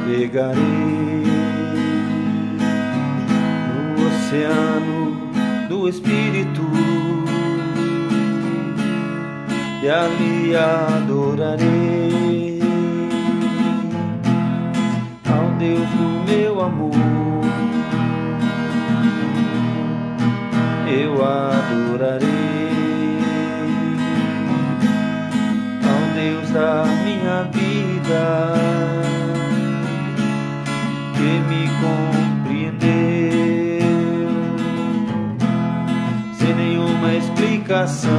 navegarei no oceano do Espírito e ali adorarei ao Deus do meu amor. Eu adorarei ao Deus da minha vida, que me compreendeu sem nenhuma explicação.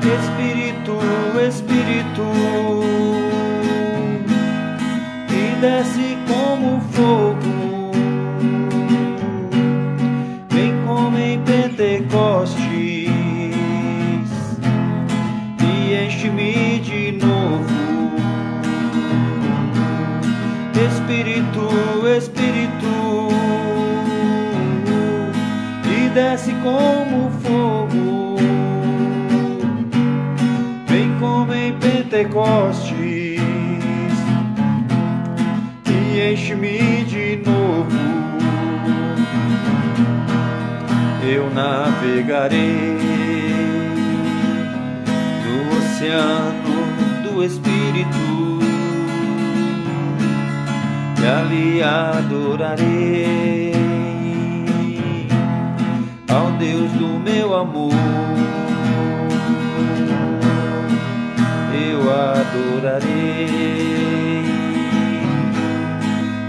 Espírito, Espírito, que desce como fogo, vem como em Pentecostes e enche-me de novo. Espírito, Espírito, que desce como fogo, vem como em Pentecostes e enche-me de novo. Eu navegarei no oceano do Espírito e ali adorarei ao Deus do meu amor. Eu adorarei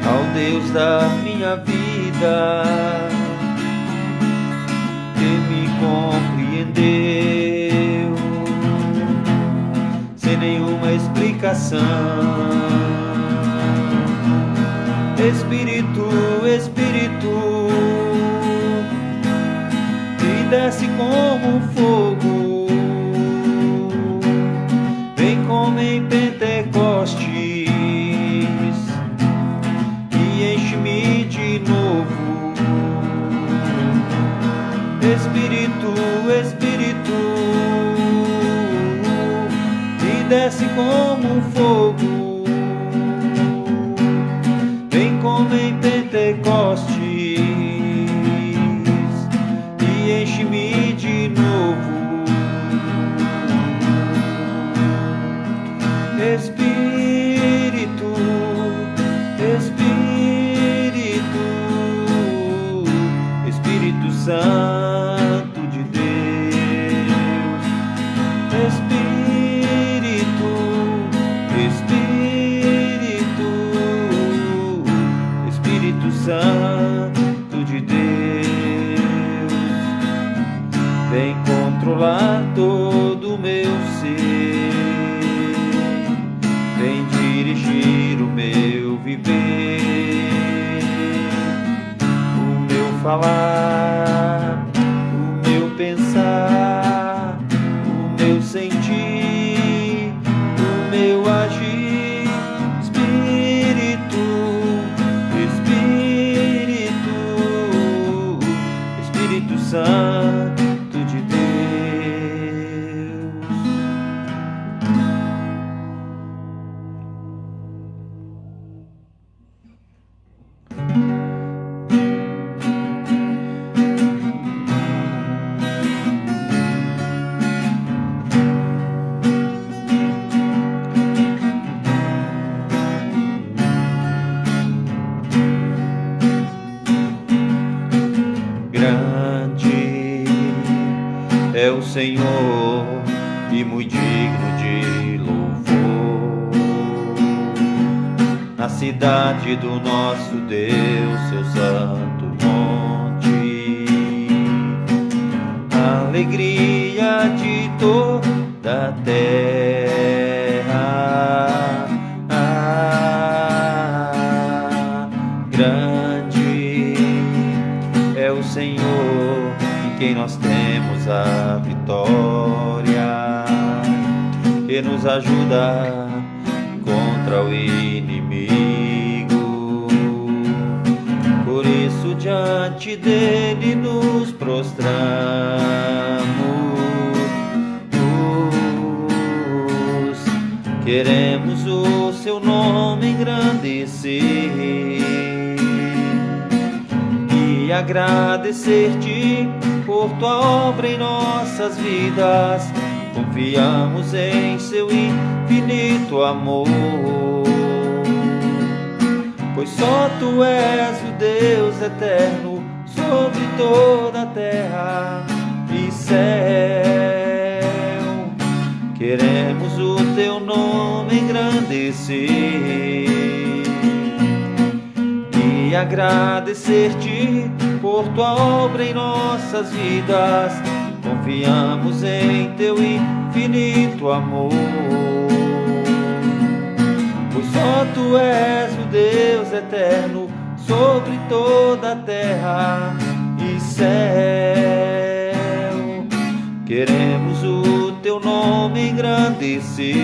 ao Deus da minha vida, que me compreendeu sem nenhuma explicação. Espírito, Espírito, que desce como fogo, vem como em Pentecostes e enche-me de novo. Espírito, Espírito, que desce como fogo, vem como em Pentecostes e enche-me de novo. Espírito, Espírito, Espírito Santo de Deus. Espírito, Espírito, Espírito Santo de Deus, vem controlar todo o meu ser, vem dirigir o meu viver, o meu falar, o meu pensar, o meu sentir, o meu agir. Espírito, Espírito, Espírito Santo de Deus. Grande é o Senhor e muito digno de louvor, na cidade do nosso Deus, seu santo monte, a alegria de toda a terra. Grande é o Senhor, em quem nós temos a vitória, que nos ajuda contra o inimigo. Por isso diante dele nos prostramos, queremos o seu nome engrandecer e agradecer-te por tua obra em nossas vidas. Confiamos em seu infinito amor, pois só tu és o Deus eterno sobre toda a terra e céu. Queremos o teu nome engrandecer e agradecer-te por tua obra em nossas vidas. Confiamos em teu infinito amor, pois só tu és o Deus eterno sobre toda a terra e céu. Queremos o teu nome engrandecer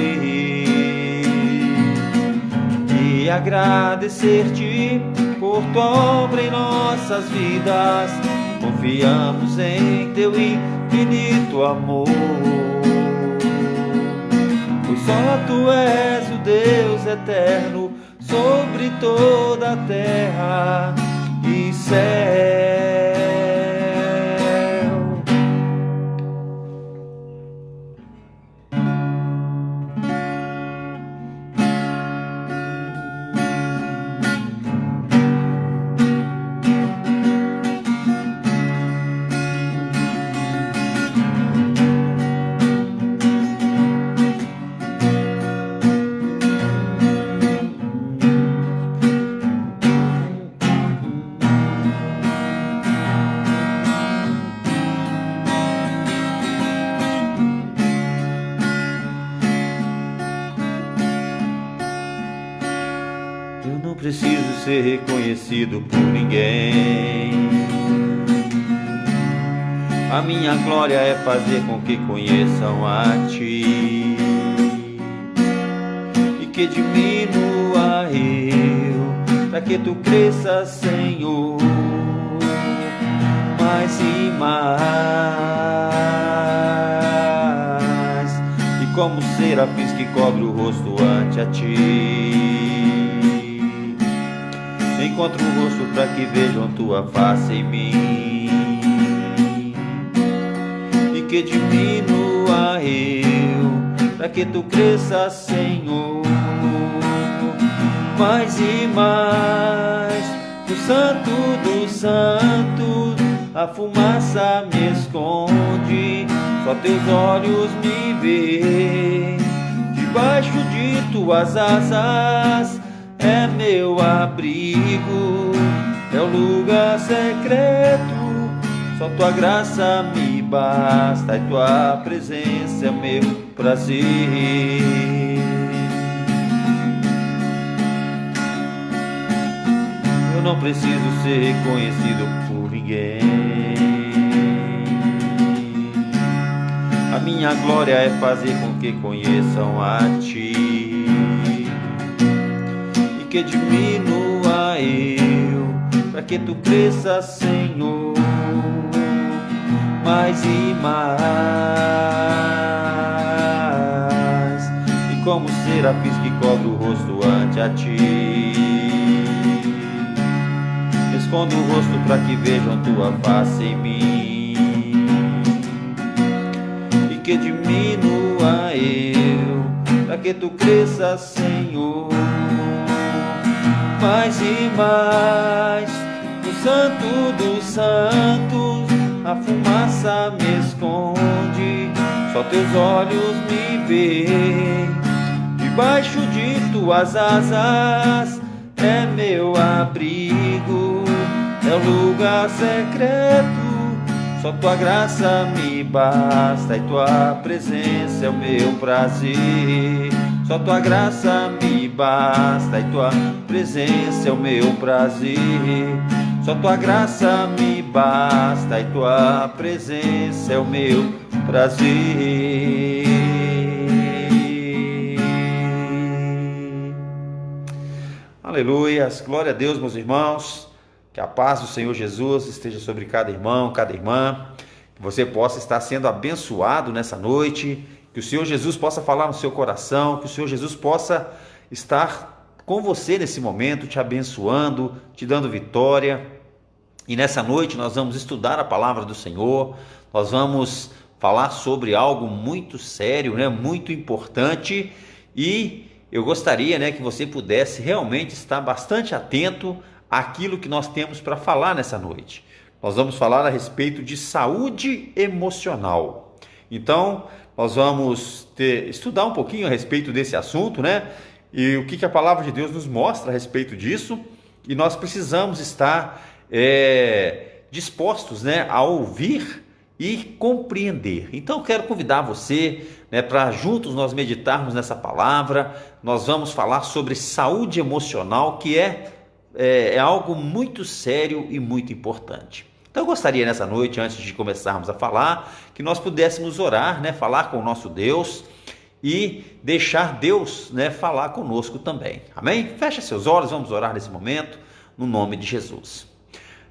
e agradecer-te por tua obra em nossas vidas. Confiamos em teu infinito amor, pois só tu és o Deus eterno sobre toda a terra e céu. Eu não preciso ser reconhecido por ninguém. A minha glória é fazer com que conheçam a ti e que diminua eu, para que tu cresças, Senhor, mais e mais. E como serafins que cobre o rosto ante a ti, encontro o rosto para que vejam tua face em mim e que diminua eu, para que tu cresças, Senhor, mais e mais. No santo dos santos a fumaça me esconde, só teus olhos me veem. Debaixo de tuas asas é meu abrigo, é o lugar secreto. Só tua graça me basta e tua presença é meu prazer. Eu não preciso ser reconhecido por ninguém. A minha glória é fazer com que conheçam a ti e que diminua eu, para que tu cresças, Senhor, mais e mais. E como serafins que cobre o rosto ante a ti, escondo o rosto para que vejam tua face em mim e que diminua eu, para que tu cresças, Senhor, mais e mais. No santo dos santos a fumaça me esconde, só teus olhos me veem. Debaixo de tuas asas é meu abrigo, é o lugar secreto. Só tua graça me basta e tua presença é o meu prazer. Só tua graça me basta e tua presença é o meu prazer. Só tua graça me basta e tua presença é o meu prazer. Aleluias, glória a Deus, meus irmãos. Que a paz do Senhor Jesus esteja sobre cada irmão, cada irmã. Que você possa estar sendo abençoado nessa noite. Que o Senhor Jesus possa falar no seu coração. Que o Senhor Jesus possa estar com você nesse momento, te abençoando, te dando vitória. E nessa noite nós vamos estudar a palavra do Senhor, nós vamos falar sobre algo muito sério, né, muito importante, e eu gostaria, né, que você pudesse realmente estar bastante atento àquilo que nós temos para falar nessa noite. Nós vamos falar a respeito de saúde emocional. Então, nós vamos estudar um pouquinho a respeito desse assunto, né? E o que a palavra de Deus nos mostra a respeito disso. E nós precisamos estar dispostos, né, a ouvir e compreender. Então, eu quero convidar você, né, para juntos nós meditarmos nessa palavra. Nós vamos falar sobre saúde emocional, que é algo muito sério e muito importante. Então eu gostaria nessa noite, antes de começarmos a falar, que nós pudéssemos orar, né, falar com o nosso Deus e deixar Deus, né, falar conosco também. Amém? Feche seus olhos, vamos orar nesse momento, no nome de Jesus.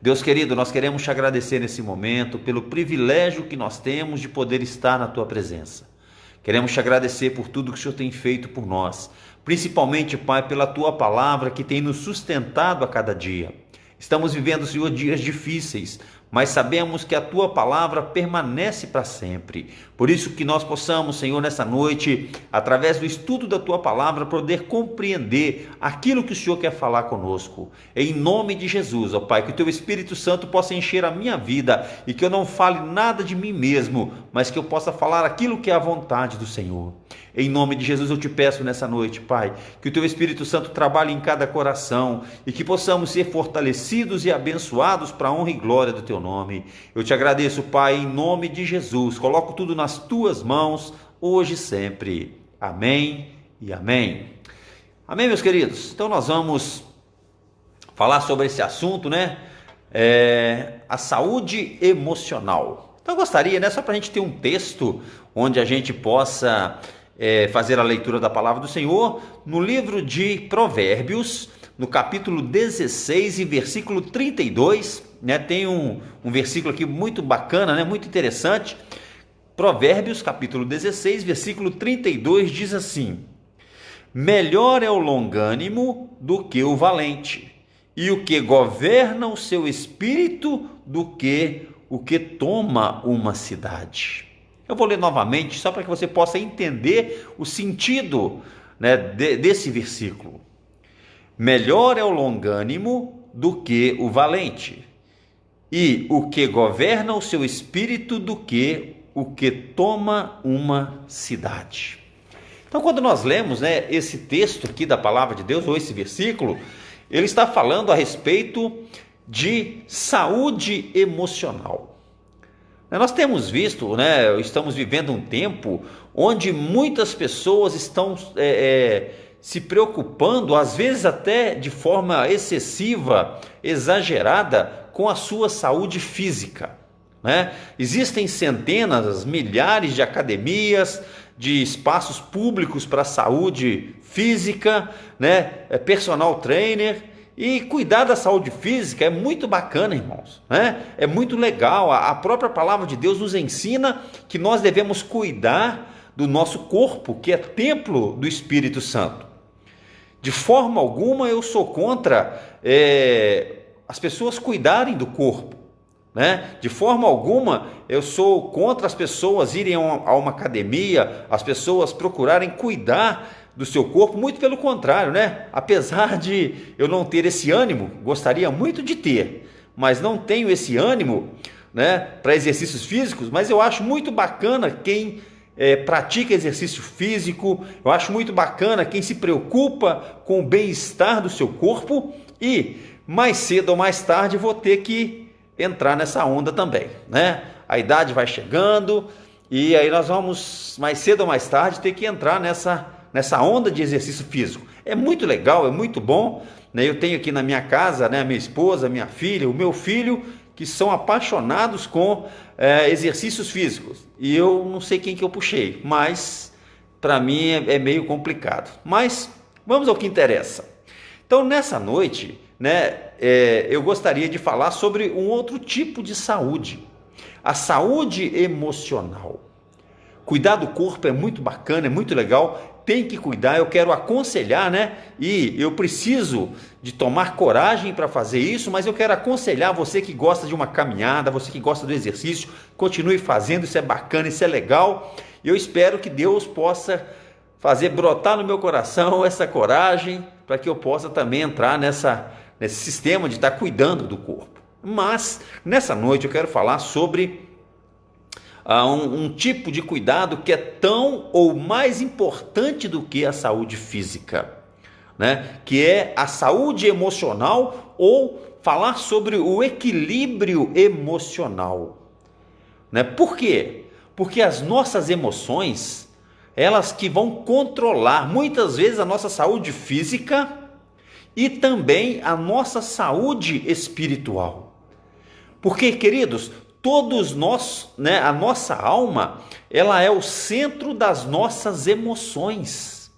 Deus querido, nós queremos te agradecer nesse momento pelo privilégio que nós temos de poder estar na tua presença. Queremos te agradecer por tudo que o Senhor tem feito por nós, principalmente, Pai, pela tua palavra que tem nos sustentado a cada dia. Estamos vivendo, Senhor, dias difíceis, mas sabemos que a tua palavra permanece para sempre. Por isso que nós possamos, Senhor, nessa noite, através do estudo da tua palavra, poder compreender aquilo que o Senhor quer falar conosco. Em nome de Jesus, ó Pai, que o teu Espírito Santo possa encher a minha vida e que eu não fale nada de mim mesmo, mas que eu possa falar aquilo que é a vontade do Senhor. Em nome de Jesus eu te peço nessa noite, Pai, que o teu Espírito Santo trabalhe em cada coração e que possamos ser fortalecidos e abençoados para a honra e glória do teu nome. Eu te agradeço, Pai, em nome de Jesus. Coloco tudo nas tuas mãos, hoje e sempre. Amém e amém. Amém, meus queridos? Então nós vamos falar sobre esse assunto, né? A saúde emocional. Então eu gostaria, né, só para a gente ter um texto onde a gente possa fazer a leitura da palavra do Senhor, no livro de Provérbios, no capítulo 16 e versículo 32, né, tem um versículo aqui muito bacana, né, muito interessante. Provérbios, capítulo 16, versículo 32, diz assim: melhor é o longânimo do que o valente, e o que governa o seu espírito do que o que toma uma cidade. Eu vou ler novamente, só para que você possa entender o sentido, né, desse versículo. Melhor é o longânimo do que o valente, e o que governa o seu espírito do que o que toma uma cidade. Então, quando nós lemos, né, esse texto aqui da palavra de Deus, ou esse versículo, ele está falando a respeito de saúde emocional. Nós temos visto, né, estamos vivendo um tempo onde muitas pessoas estão se preocupando, às vezes até de forma excessiva, exagerada, com a sua saúde física, né? Existem centenas, milhares de academias, de espaços públicos para a saúde física, né? Personal trainer. E cuidar da saúde física é muito bacana, irmãos, né? É muito legal. A própria palavra de Deus nos ensina que nós devemos cuidar do nosso corpo, que é templo do Espírito Santo. De forma alguma eu sou contra as pessoas cuidarem do corpo, né? De forma alguma eu sou contra as pessoas irem a uma academia, as pessoas procurarem cuidar do seu corpo, muito pelo contrário, né? Apesar de eu não ter esse ânimo, gostaria muito de ter, mas não tenho esse ânimo, né, para exercícios físicos, mas eu acho muito bacana quem pratica exercício físico, eu acho muito bacana quem se preocupa com o bem-estar do seu corpo, e mais cedo ou mais tarde vou ter que entrar nessa onda também, né? A idade vai chegando e aí nós vamos mais cedo ou mais tarde ter que entrar nessa onda de exercício físico. É muito legal, é muito bom, né? Eu tenho aqui na minha casa, né, a minha esposa, minha filha, o meu filho, que são apaixonados com exercícios físicos. E eu não sei quem que eu puxei, mas para mim é meio complicado. Mas vamos ao que interessa. Então, nessa noite, né, eu gostaria de falar sobre um outro tipo de saúde, a saúde emocional. Cuidar do corpo é muito bacana, é muito legal. tem que cuidar, eu quero aconselhar, né? E eu preciso de tomar coragem para fazer isso, mas eu quero aconselhar você que gosta de uma caminhada, você que gosta do exercício, continue fazendo, isso é bacana, isso é legal. Eu espero que Deus possa fazer brotar no meu coração essa coragem, para que eu possa também entrar nesse sistema de estar cuidando do corpo. Mas, nessa noite eu quero falar sobre um tipo de cuidado que é tão ou mais importante do que a saúde física, né? Que é a saúde emocional, ou falar sobre o equilíbrio emocional, né? Por quê? Porque as nossas emoções, elas que vão controlar muitas vezes a nossa saúde física e também a nossa saúde espiritual. Porque, queridos, todos nós, né, a nossa alma, ela é o centro das nossas emoções.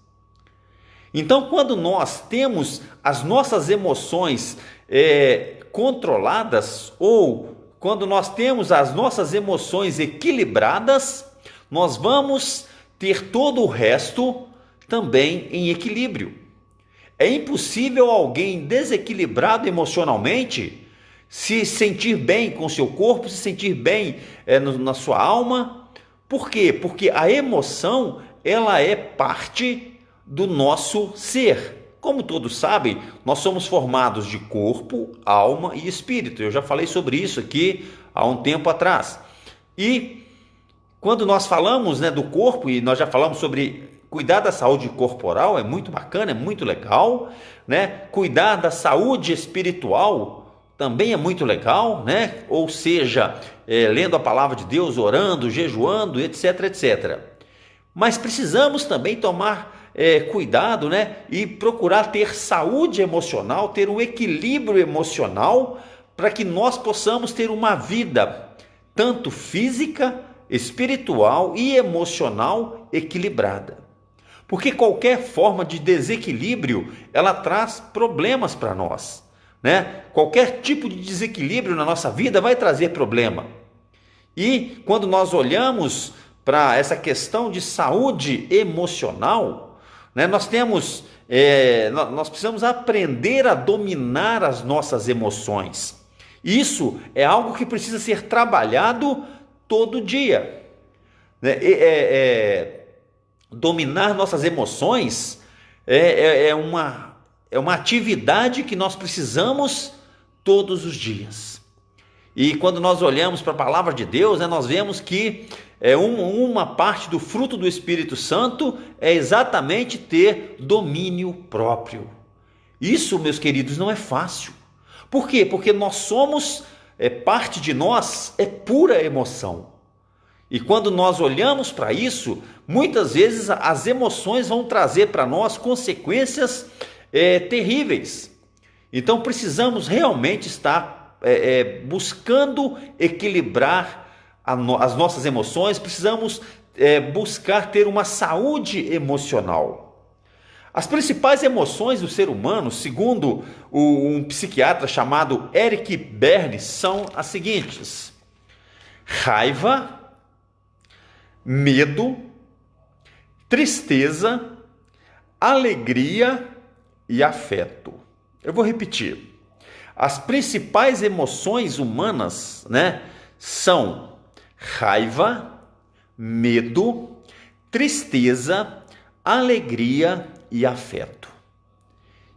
Então, quando nós temos as nossas emoções controladas, ou quando nós temos as nossas emoções equilibradas, nós vamos ter todo o resto também em equilíbrio. É impossível alguém desequilibrado emocionalmente se sentir bem com seu corpo, se sentir bem na sua alma. Por quê? Porque a emoção, ela é parte do nosso ser. Como todos sabem, nós somos formados de corpo, alma e espírito. Eu já falei sobre isso aqui há um tempo atrás. E quando nós falamos, né, do corpo, e nós já falamos sobre cuidar da saúde corporal, é muito bacana, é muito legal, né? Cuidar da saúde espiritual também é muito legal, né? Ou seja, lendo a palavra de Deus, orando, jejuando, etc, etc. Mas precisamos também tomar cuidado, né? E procurar ter saúde emocional, ter um equilíbrio emocional, para que nós possamos ter uma vida tanto física, espiritual e emocional equilibrada. Porque qualquer forma de desequilíbrio, ela traz problemas para nós, né? Qualquer tipo de desequilíbrio na nossa vida vai trazer problema. E quando nós olhamos para essa questão de saúde emocional, né, nós precisamos aprender a dominar as nossas emoções. Isso é algo que precisa ser trabalhado todo dia, né? Dominar nossas emoções é uma atividade que nós precisamos todos os dias. E quando nós olhamos para a palavra de Deus, né, nós vemos que uma parte do fruto do Espírito Santo é exatamente ter domínio próprio. Isso, meus queridos, não é fácil. Por quê? Porque nós somos, parte de nós é pura emoção. E quando nós olhamos para isso, muitas vezes as emoções vão trazer para nós consequências terríveis. Então precisamos realmente estar buscando equilibrar as nossas emoções, precisamos buscar ter uma saúde emocional. As principais emoções do ser humano, segundo um psiquiatra chamado Eric Berne, são as seguintes: raiva, medo, tristeza, alegria e afeto. Eu vou repetir. As principais emoções humanas, né, são raiva, medo, tristeza, alegria e afeto.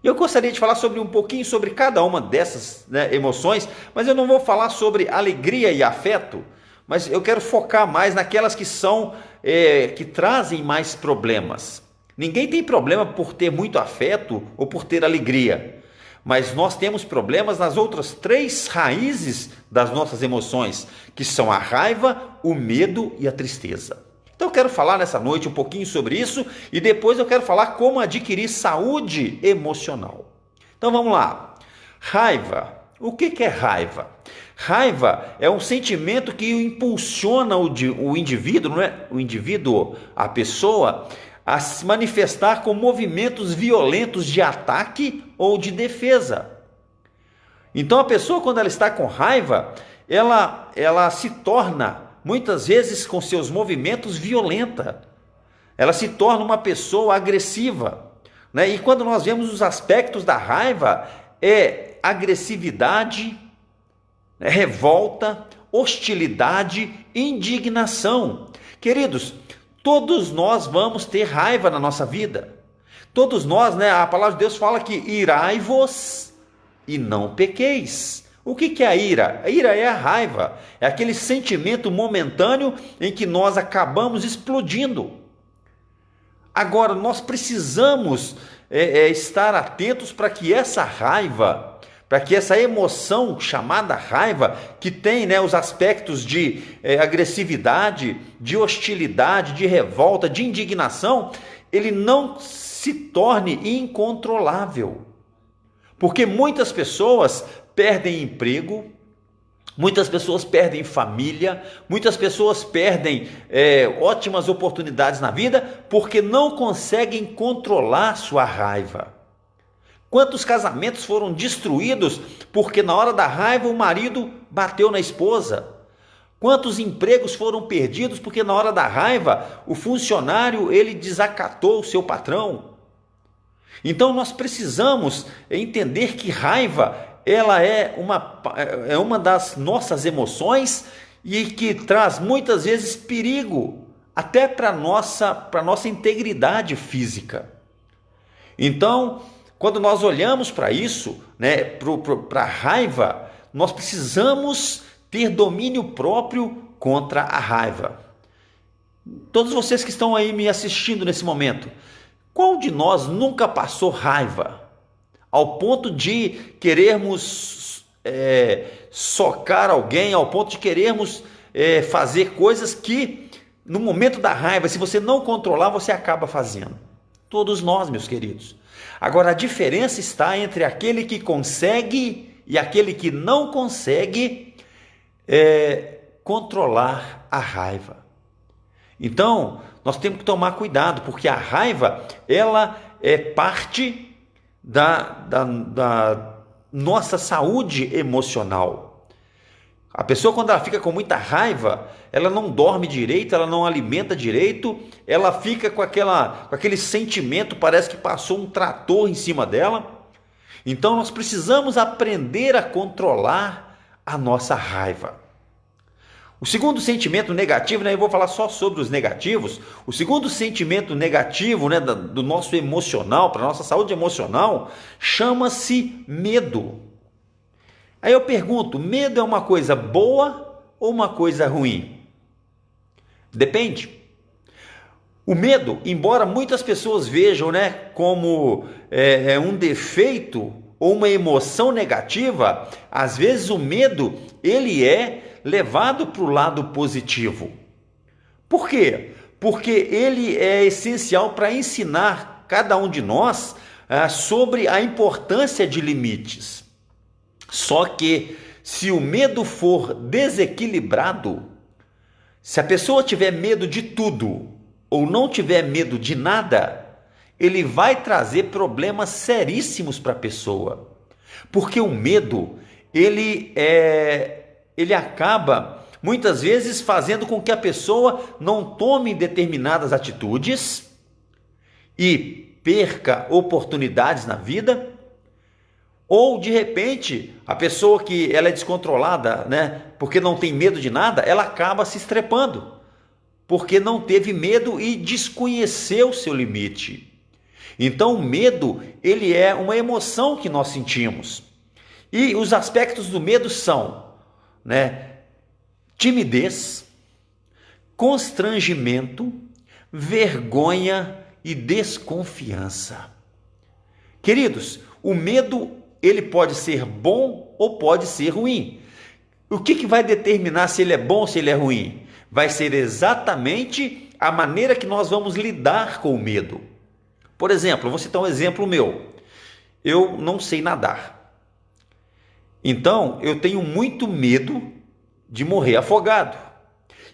Eu gostaria de falar um pouquinho sobre cada uma dessas, né, emoções, mas eu não vou falar sobre alegria e afeto, mas eu quero focar mais naquelas que que trazem mais problemas. Ninguém tem problema por ter muito afeto ou por ter alegria, mas nós temos problemas nas outras 3 raízes das nossas emoções, que são a raiva, o medo e a tristeza. Então eu quero falar nessa noite um pouquinho sobre isso e depois eu quero falar como adquirir saúde emocional. Então vamos lá. Raiva. O que é raiva? Raiva é um sentimento que impulsiona o indivíduo, não é? O indivíduo, a pessoa, a se manifestar com movimentos violentos de ataque ou de defesa. Então a pessoa, quando ela está com raiva, ela se torna muitas vezes com seus movimentos violenta. ela se torna uma pessoa agressiva, né? E quando nós vemos os aspectos da raiva, é agressividade, revolta, hostilidade, indignação. Queridos, todos nós vamos ter raiva na nossa vida. Todos nós, né? A palavra de Deus fala que irai-vos e não pequeis. O que é a ira? A ira é a raiva, é aquele sentimento momentâneo em que nós acabamos explodindo. Agora, nós precisamos estar atentos para que essa raiva, para que essa emoção chamada raiva, que tem, né, os aspectos de agressividade, de hostilidade, de revolta, de indignação, ele não se torne incontrolável. Porque muitas pessoas perdem emprego, muitas pessoas perdem família, muitas pessoas perdem ótimas oportunidades na vida porque não conseguem controlar sua raiva. Quantos casamentos foram destruídos porque na hora da raiva o marido bateu na esposa? Quantos empregos foram perdidos porque na hora da raiva o funcionário ele desacatou o seu patrão? Então nós precisamos entender que raiva ela é uma das nossas emoções e que traz muitas vezes perigo até para a nossa integridade física. Então, quando nós olhamos para isso, né, para a raiva, nós precisamos ter domínio próprio contra a raiva. Todos vocês que estão aí me assistindo nesse momento, qual de nós nunca passou raiva ao ponto de querermos socar alguém, ao ponto de querermos fazer coisas que no momento da raiva, se você não controlar, você acaba fazendo? Todos nós, meus queridos. Agora, a diferença está entre aquele que consegue e aquele que não consegue controlar a raiva. Então, nós temos que tomar cuidado, porque a raiva, ela é parte da nossa saúde emocional. A pessoa, quando ela fica com muita raiva, ela não dorme direito, ela não alimenta direito, ela fica com aquele sentimento, parece que passou um trator em cima dela. Então nós precisamos aprender a controlar a nossa raiva. O segundo sentimento negativo, né, eu vou falar só sobre os negativos. O segundo sentimento negativo, né, do nosso emocional, para a nossa saúde emocional, chama-se medo. Aí eu pergunto, medo é uma coisa boa ou uma coisa ruim? Depende. O medo, embora muitas pessoas vejam, né, como um defeito ou uma emoção negativa, às vezes o medo ele é levado para o lado positivo. Por quê? Porque ele é essencial para ensinar cada um de nós sobre a importância de limites. Só que se o medo for desequilibrado, se a pessoa tiver medo de tudo ou não tiver medo de nada, ele vai trazer problemas seríssimos para a pessoa. Porque o medo, ele acaba muitas vezes fazendo com que a pessoa não tome determinadas atitudes e perca oportunidades na vida. Ou de repente, a pessoa que ela é descontrolada, né, porque não tem medo de nada, ela acaba se estrepando, porque não teve medo e desconheceu o seu limite. Então o medo, ele é uma emoção que nós sentimos. E os aspectos do medo são, né, timidez, constrangimento, vergonha e desconfiança. Queridos, o medo ele pode ser bom ou pode ser ruim. O que vai determinar se ele é bom ou se ele é ruim? Vai ser exatamente a maneira que nós vamos lidar com o medo. Por exemplo, eu vou citar um exemplo meu. Eu não sei nadar. Então, eu tenho muito medo de morrer afogado.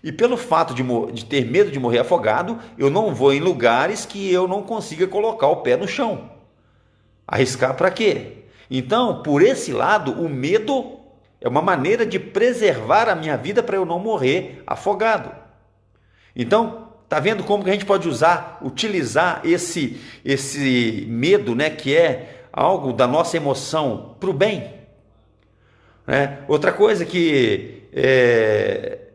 E pelo fato de ter medo de morrer afogado, eu não vou em lugares que eu não consiga colocar o pé no chão. Arriscar para quê? Então, por esse lado, o medo é uma maneira de preservar a minha vida para eu não morrer afogado. Então, tá vendo como que a gente pode utilizar esse medo, né, que é algo da nossa emoção para o bem, né? Outra coisa que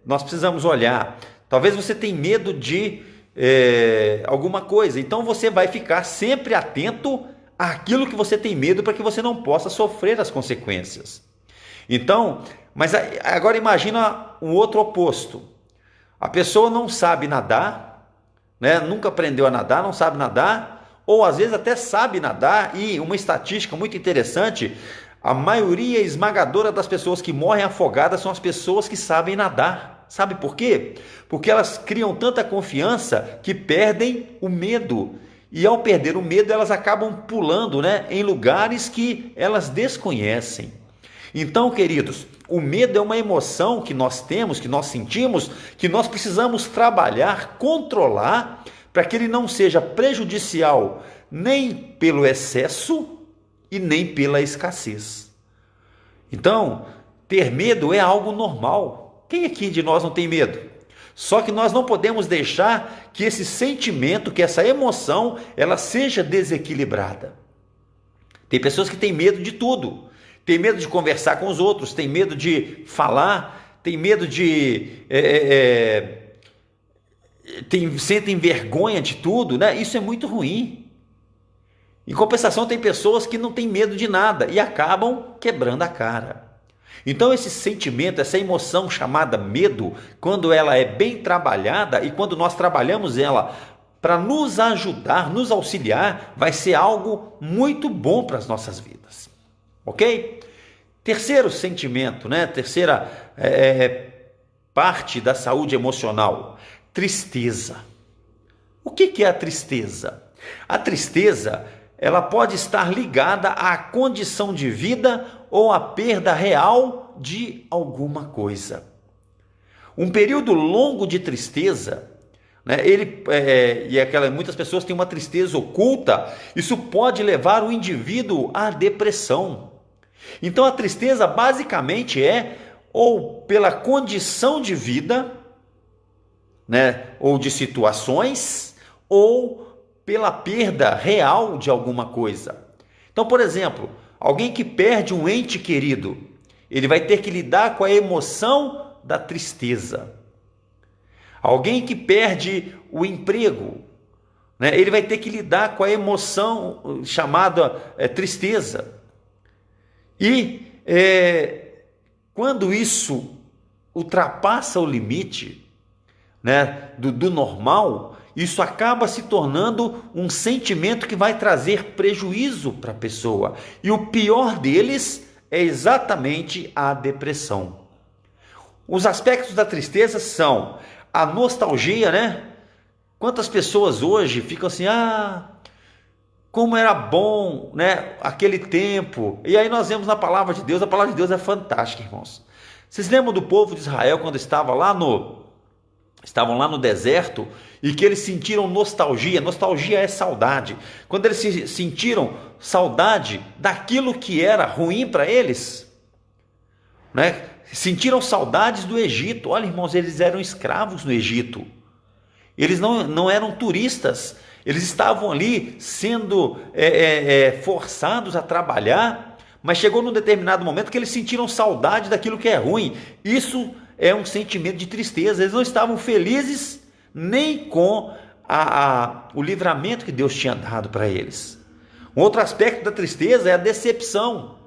nós precisamos olhar, talvez você tenha medo de alguma coisa, então você vai ficar sempre atento àquilo que você tem medo para que você não possa sofrer as consequências. Então, mas agora imagina um outro oposto. A pessoa não sabe nadar, né? Nunca aprendeu a nadar, não sabe nadar, ou às vezes até sabe nadar, e uma estatística muito interessante, a maioria esmagadora das pessoas que morrem afogadas são as pessoas que sabem nadar. Sabe por quê? Porque elas criam tanta confiança que perdem o medo. E ao perder o medo, elas acabam pulando, né, em lugares que elas desconhecem. Então, queridos, o medo é uma emoção que nós temos, que nós sentimos, que nós precisamos trabalhar, controlar, para que ele não seja prejudicial nem pelo excesso e nem pela escassez. Então, ter medo é algo normal. Quem aqui de nós não tem medo? Só que nós não podemos deixar que esse sentimento, que essa emoção, ela seja desequilibrada. Tem pessoas que têm medo de tudo. Tem medo de conversar com os outros, tem medo de falar, tem medo de... sentem vergonha de tudo, né? Isso é muito ruim. Em compensação, tem pessoas que não têm medo de nada e acabam quebrando a cara. Então, esse sentimento, essa emoção chamada medo, quando ela é bem trabalhada e quando nós trabalhamos ela para nos ajudar, nos auxiliar, vai ser algo muito bom para as nossas vidas. Ok? Terceiro sentimento, né? Terceira parte da saúde emocional, tristeza. O que é a tristeza? A tristeza, ela pode estar ligada à condição de vida ou à perda real de alguma coisa. Um período longo de tristeza, né, muitas pessoas têm uma tristeza oculta, isso pode levar o indivíduo à depressão. Então a tristeza basicamente é ou pela condição de vida, né, ou de situações, ou pela perda real de alguma coisa. Então, por exemplo, alguém que perde um ente querido, ele vai ter que lidar com a emoção da tristeza. Alguém que perde o emprego, né, ele vai ter que lidar com a emoção chamada tristeza. E quando isso ultrapassa o limite, né, do normal, isso acaba se tornando um sentimento que vai trazer prejuízo para a pessoa. E o pior deles é exatamente a depressão. Os aspectos da tristeza são a nostalgia, né? Quantas pessoas hoje ficam assim, como era bom, né, aquele tempo. E aí nós vemos na palavra de Deus, a palavra de Deus é fantástica, irmãos. Vocês lembram do povo de Israel quando estavam lá no deserto e que eles sentiram nostalgia? Nostalgia é saudade. Quando eles sentiram saudade daquilo que era ruim para eles, né? Sentiram saudades do Egito. Olha, irmãos, eles eram escravos no Egito. Eles não eram turistas. Eles estavam ali sendo forçados a trabalhar, mas chegou num determinado momento que eles sentiram saudade daquilo que é ruim. Isso é um sentimento de tristeza. Eles não estavam felizes nem com o livramento que Deus tinha dado para eles. Um outro aspecto da tristeza é a decepção.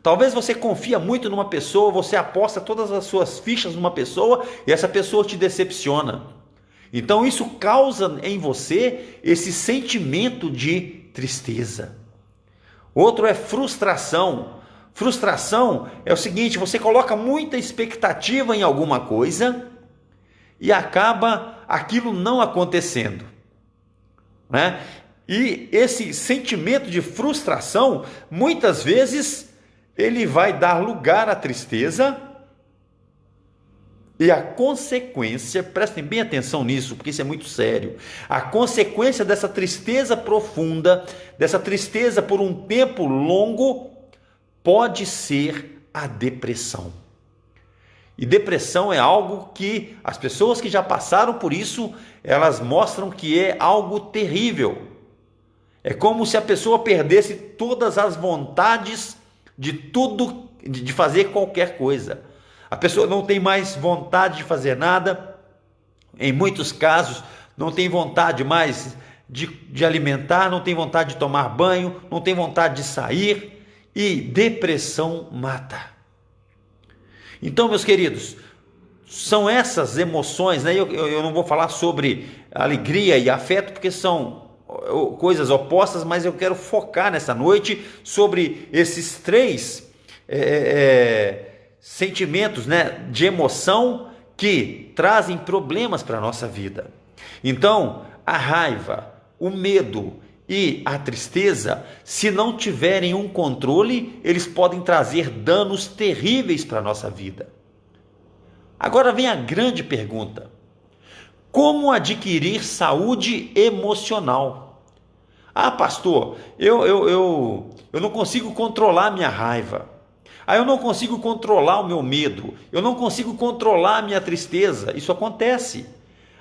Talvez você confia muito numa pessoa, você aposta todas as suas fichas numa pessoa e essa pessoa te decepciona. Então isso causa em você esse sentimento de tristeza. Outro é frustração. Frustração é o seguinte: você coloca muita expectativa em alguma coisa e acaba aquilo não acontecendo, né? E esse sentimento de frustração, muitas vezes, ele vai dar lugar à tristeza. E a consequência, prestem bem atenção nisso, porque isso é muito sério. A consequência dessa tristeza profunda, dessa tristeza por um tempo longo, pode ser a depressão. E depressão é algo que as pessoas que já passaram por isso, elas mostram que é algo terrível. É como se a pessoa perdesse todas as vontades de tudo, de fazer qualquer coisa. A pessoa não tem mais vontade de fazer nada. Em muitos casos, não tem vontade mais de alimentar, não tem vontade de tomar banho, não tem vontade de sair. E depressão mata. Então, meus queridos, são essas emoções, né? Eu não vou falar sobre alegria e afeto, porque são coisas opostas, mas eu quero focar nessa noite sobre esses três sentimentos, né, de emoção que trazem problemas para a nossa vida. Então, a raiva, o medo e a tristeza, se não tiverem um controle, eles podem trazer danos terríveis para a nossa vida. Agora vem a grande pergunta: como adquirir saúde emocional? Ah, pastor, eu não consigo controlar a minha raiva. Ah, eu não consigo controlar o meu medo. Eu não consigo controlar a minha tristeza. Isso acontece.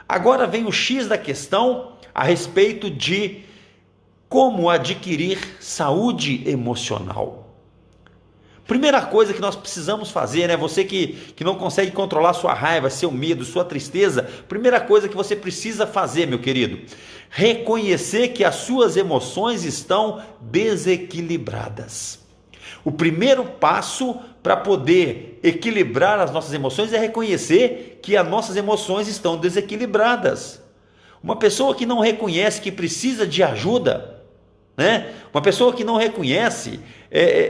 Agora vem o X da questão a respeito de como adquirir saúde emocional. Primeira coisa que nós precisamos fazer, né? Você que não consegue controlar sua raiva, seu medo, sua tristeza, primeira coisa que você precisa fazer, meu querido, reconhecer que as suas emoções estão desequilibradas. O primeiro passo para poder equilibrar as nossas emoções é reconhecer que as nossas emoções estão desequilibradas. Uma pessoa que não reconhece que precisa de ajuda, né? Uma pessoa que não reconhece,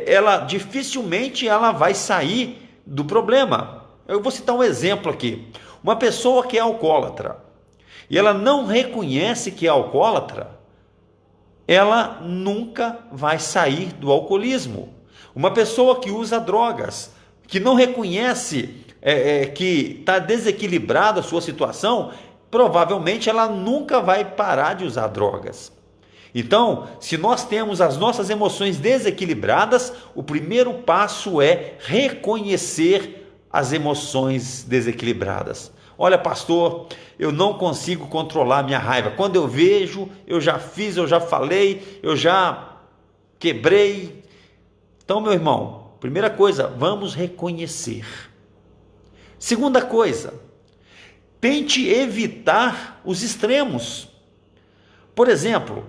ela dificilmente ela vai sair do problema. Eu vou citar um exemplo aqui. Uma pessoa que é alcoólatra e ela não reconhece que é alcoólatra, ela nunca vai sair do alcoolismo. Uma pessoa que usa drogas, que não reconhece que está desequilibrada a sua situação, provavelmente ela nunca vai parar de usar drogas. Então, se nós temos as nossas emoções desequilibradas, o primeiro passo é reconhecer as emoções desequilibradas. Olha, pastor, eu não consigo controlar minha raiva. Quando eu vejo, eu já fiz, eu já falei, eu já quebrei. Então, meu irmão, primeira coisa, vamos reconhecer. Segunda coisa, tente evitar os extremos. Por exemplo,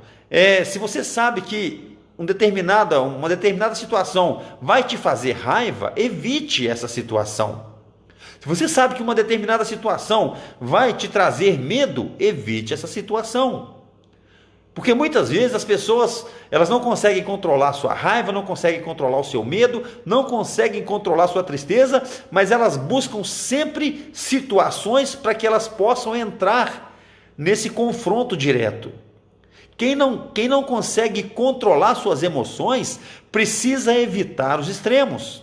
se você sabe que uma determinada situação vai te fazer raiva, evite essa situação. Se você sabe que uma determinada situação vai te trazer medo, evite essa situação. Porque muitas vezes as pessoas, elas não conseguem controlar a sua raiva, não conseguem controlar o seu medo, não conseguem controlar a sua tristeza, mas elas buscam sempre situações para que elas possam entrar nesse confronto direto. Quem não consegue controlar suas emoções, precisa evitar os extremos.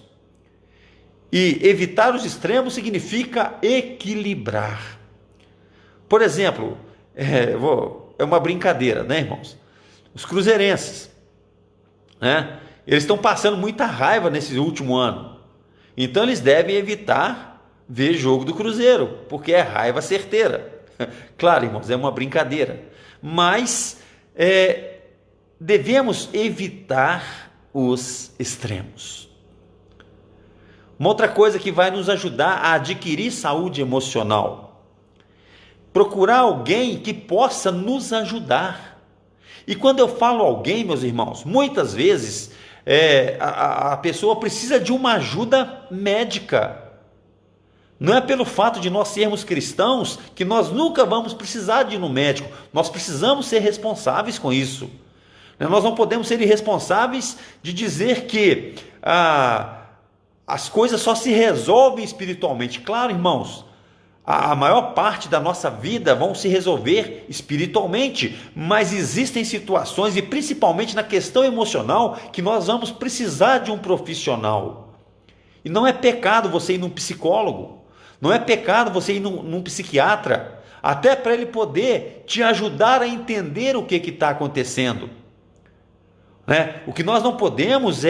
E evitar os extremos significa equilibrar. Por exemplo, é uma brincadeira, né, irmãos? Os cruzeirenses, né? Eles estão passando muita raiva nesse último ano. Então eles devem evitar ver jogo do Cruzeiro, porque é raiva certeira. Claro, irmãos, é uma brincadeira. Mas devemos evitar os extremos. Uma outra coisa que vai nos ajudar a adquirir saúde emocional: procurar alguém que possa nos ajudar. E quando eu falo alguém, meus irmãos, muitas vezes a pessoa precisa de uma ajuda médica. Não é pelo fato de nós sermos cristãos que nós nunca vamos precisar de ir no médico. Nós precisamos ser responsáveis com isso. Nós não podemos ser irresponsáveis de dizer que as coisas só se resolvem espiritualmente. Claro, irmãos, a maior parte da nossa vida vão se resolver espiritualmente, mas existem situações, e principalmente na questão emocional, que nós vamos precisar de um profissional. E não é pecado você ir num psicólogo, não é pecado você ir num psiquiatra, até para ele poder te ajudar a entender o que está acontecendo. Né? O que nós não podemos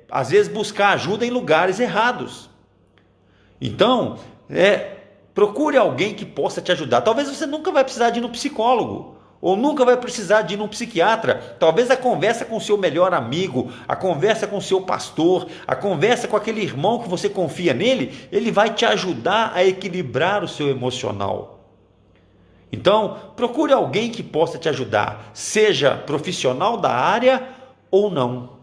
às vezes, buscar ajuda em lugares errados. Então, procure alguém que possa te ajudar. Talvez você nunca vai precisar de ir no psicólogo, ou nunca vai precisar de ir num psiquiatra. Talvez a conversa com o seu melhor amigo, a conversa com o seu pastor, a conversa com aquele irmão que você confia nele, ele vai te ajudar a equilibrar o seu emocional. Então, procure alguém que possa te ajudar, seja profissional da área ou não.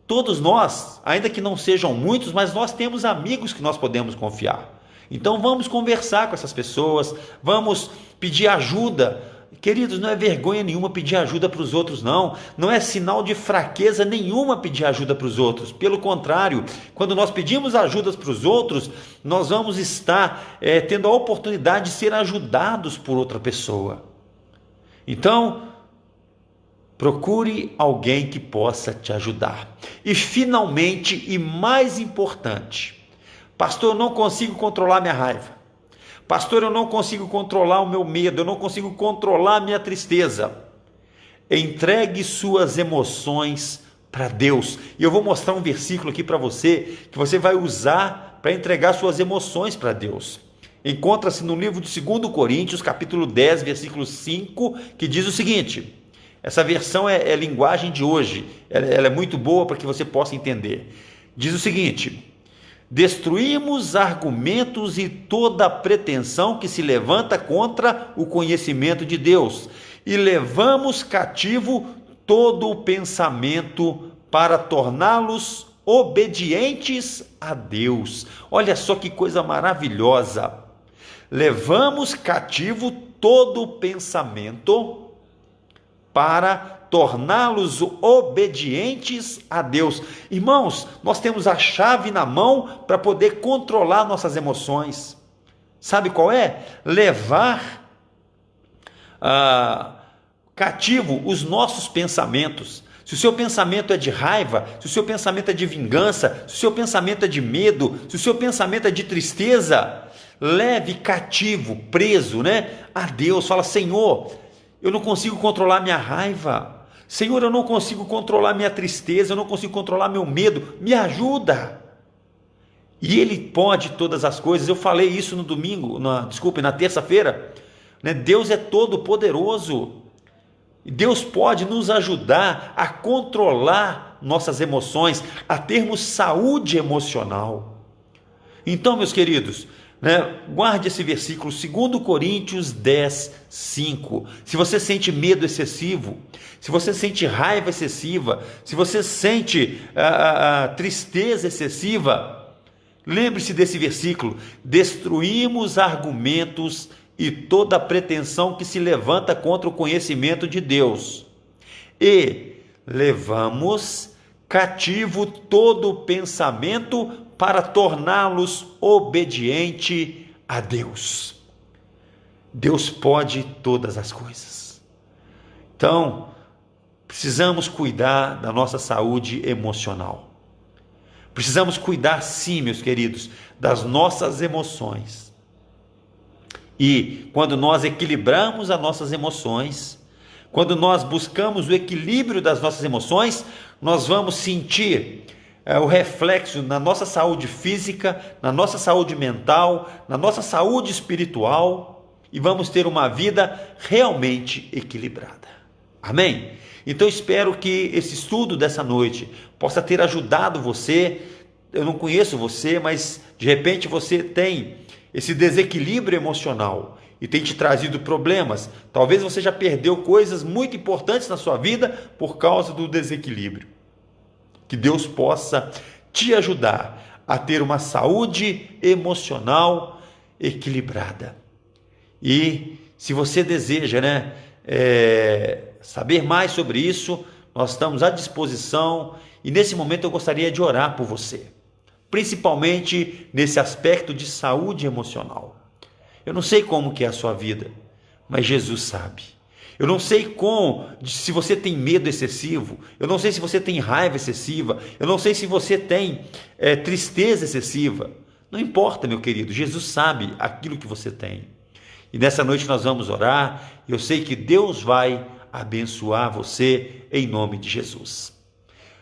Todos nós, ainda que não sejam muitos, mas nós temos amigos que nós podemos confiar. Então vamos conversar com essas pessoas, vamos pedir ajuda. Queridos, não é vergonha nenhuma pedir ajuda para os outros, não. Não é sinal de fraqueza nenhuma pedir ajuda para os outros. Pelo contrário, quando nós pedimos ajudas para os outros, nós vamos estar tendo a oportunidade de ser ajudados por outra pessoa. Então, procure alguém que possa te ajudar. E finalmente, e mais importante, pastor, eu não consigo controlar minha raiva. Pastor, eu não consigo controlar o meu medo, eu não consigo controlar a minha tristeza. Entregue suas emoções para Deus. E eu vou mostrar um versículo aqui para você, que você vai usar para entregar suas emoções para Deus. Encontra-se no livro de 2 Coríntios, capítulo 10, versículo 5, que diz o seguinte. Essa versão é linguagem de hoje, ela é muito boa para que você possa entender. Diz o seguinte: destruímos argumentos e toda pretensão que se levanta contra o conhecimento de Deus, e levamos cativo todo o pensamento para torná-los obedientes a Deus. Olha só que coisa maravilhosa! Levamos cativo todo o pensamento para torná-los obedientes a Deus. Irmãos, nós temos a chave na mão para poder controlar nossas emoções. Sabe qual é? Levar cativo os nossos pensamentos. Se o seu pensamento é de raiva, se o seu pensamento é de vingança, se o seu pensamento é de medo, se o seu pensamento é de tristeza, leve cativo, preso, a Deus. Fala: Senhor, eu não consigo controlar minha raiva. Senhor, eu não consigo controlar minha tristeza, eu não consigo controlar meu medo. Me ajuda. E Ele pode todas as coisas. Eu falei isso no domingo, na terça-feira. Deus é todo poderoso. Deus pode nos ajudar a controlar nossas emoções, a termos saúde emocional. Então, meus queridos, guarde esse versículo, 2 Coríntios 10, 5. Se você sente medo excessivo, se você sente raiva excessiva, se você sente tristeza excessiva, lembre-se desse versículo: destruímos argumentos e toda pretensão que se levanta contra o conhecimento de Deus, e levamos cativo todo o pensamento para torná-los obediente a Deus. Deus pode todas as coisas. Então, precisamos cuidar da nossa saúde emocional. Precisamos cuidar, sim, meus queridos, das nossas emoções. E quando nós equilibramos as nossas emoções, quando nós buscamos o equilíbrio das nossas emoções, nós vamos sentir o reflexo na nossa saúde física, na nossa saúde mental, na nossa saúde espiritual, e vamos ter uma vida realmente equilibrada. Amém? Então espero que esse estudo dessa noite possa ter ajudado você. Eu não conheço você, mas de repente você tem esse desequilíbrio emocional e tem te trazido problemas. Talvez você já perdeu coisas muito importantes na sua vida por causa do desequilíbrio. Que Deus possa te ajudar a ter uma saúde emocional equilibrada. E se você deseja, saber mais sobre isso, nós estamos à disposição. E nesse momento eu gostaria de orar por você, principalmente nesse aspecto de saúde emocional. Eu não sei como que é a sua vida, mas Jesus sabe. Eu não sei se você tem medo excessivo, eu não sei se você tem raiva excessiva, eu não sei se você tem tristeza excessiva. Não importa, meu querido, Jesus sabe aquilo que você tem. E nessa noite nós vamos orar, e eu sei que Deus vai abençoar você em nome de Jesus.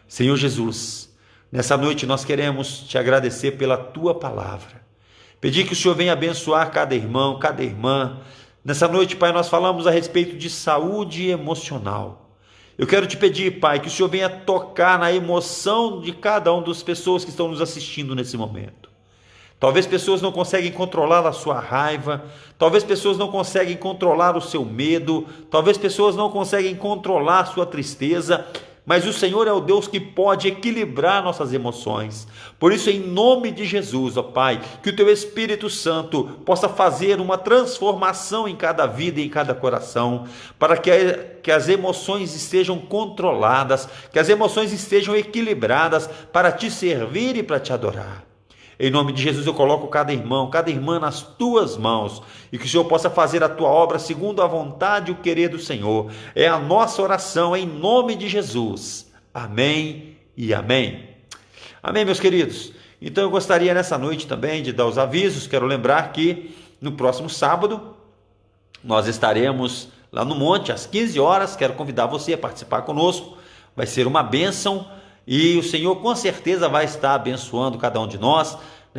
Senhor Jesus, Nessa noite nós queremos te agradecer pela tua palavra. Pedir que o Senhor venha abençoar cada irmão, cada irmã. Nessa noite, Pai, nós falamos a respeito de saúde emocional. Eu quero te pedir, Pai, que o Senhor venha tocar na emoção de cada uma das pessoas que estão nos assistindo nesse momento. Talvez pessoas não conseguem controlar a sua raiva, talvez pessoas não conseguem controlar o seu medo, talvez pessoas não conseguem controlar a sua tristeza, mas o Senhor é o Deus que pode equilibrar nossas emoções. Por isso, em nome de Jesus, ó Pai, que o Teu Espírito Santo possa fazer uma transformação em cada vida e em cada coração, para que as emoções estejam controladas, que as emoções estejam equilibradas para Te servir e para Te adorar. Em nome de Jesus eu coloco cada irmão, cada irmã nas tuas mãos e que o Senhor possa fazer a tua obra segundo a vontade e o querer do Senhor. É a nossa oração em nome de Jesus. Amém e amém. Amém, meus queridos. Então eu gostaria nessa noite também de dar os avisos. Quero lembrar que no próximo sábado nós estaremos lá no Monte às 15 horas. Quero convidar você a participar conosco. Vai ser uma bênção. E o Senhor com certeza vai estar abençoando cada um de nós.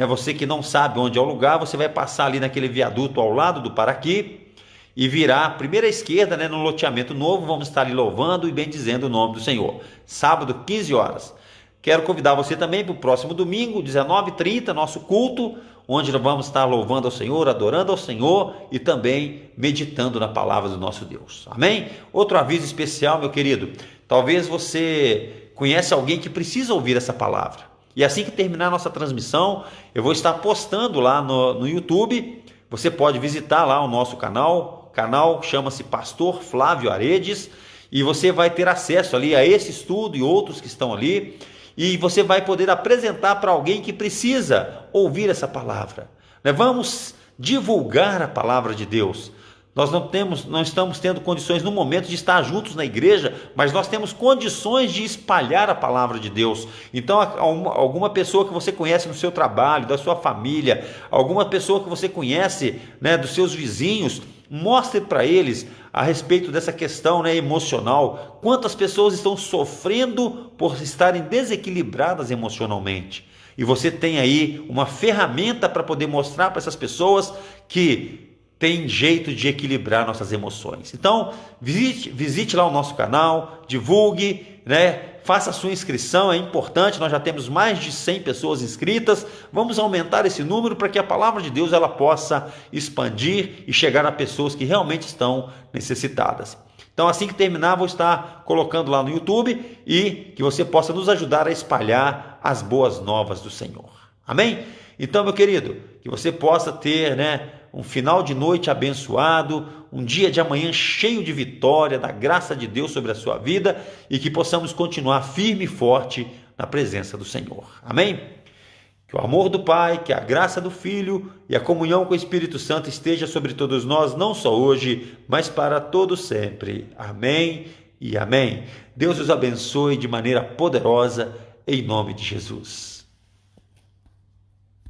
Você que não sabe onde é o lugar, você vai passar ali naquele viaduto ao lado do Paraqui e virar a primeira esquerda, no loteamento novo. Vamos estar ali louvando e bendizendo o nome do Senhor. Sábado, 15 horas. Quero convidar você também para o próximo domingo, 19h30, nosso culto, onde nós vamos estar louvando ao Senhor, adorando ao Senhor e também meditando na palavra do nosso Deus. Amém? Outro aviso especial, meu querido. Talvez você conhece alguém que precisa ouvir essa palavra. E assim que terminar a nossa transmissão, eu vou estar postando lá no YouTube. Você pode visitar lá o nosso canal. O canal chama-se Pastor Flávio Aredes. E você vai ter acesso ali a esse estudo e outros que estão ali. E você vai poder apresentar para alguém que precisa ouvir essa palavra. Vamos divulgar a palavra de Deus. Nós não estamos tendo condições no momento de estar juntos na igreja, mas nós temos condições de espalhar a palavra de Deus. Então, alguma pessoa que você conhece no seu trabalho, da sua família, alguma pessoa que você conhece, dos seus vizinhos, mostre para eles a respeito dessa questão emocional. Quantas pessoas estão sofrendo por estarem desequilibradas emocionalmente? E você tem aí uma ferramenta para poder mostrar para essas pessoas que tem jeito de equilibrar nossas emoções. Então, visite lá o nosso canal, divulgue, faça a sua inscrição, é importante. Nós já temos mais de 100 pessoas inscritas. Vamos aumentar esse número para que a palavra de Deus ela possa expandir e chegar a pessoas que realmente estão necessitadas. Então, assim que terminar, vou estar colocando lá no YouTube e que você possa nos ajudar a espalhar as boas novas do Senhor. Amém? Então, meu querido, que você possa ter, um final de noite abençoado, um dia de amanhã cheio de vitória, da graça de Deus sobre a sua vida e que possamos continuar firme e forte na presença do Senhor. Amém? Que o amor do Pai, que a graça do Filho e a comunhão com o Espírito Santo esteja sobre todos nós, não só hoje, mas para todos sempre. Amém e amém. Deus os abençoe de maneira poderosa, em nome de Jesus.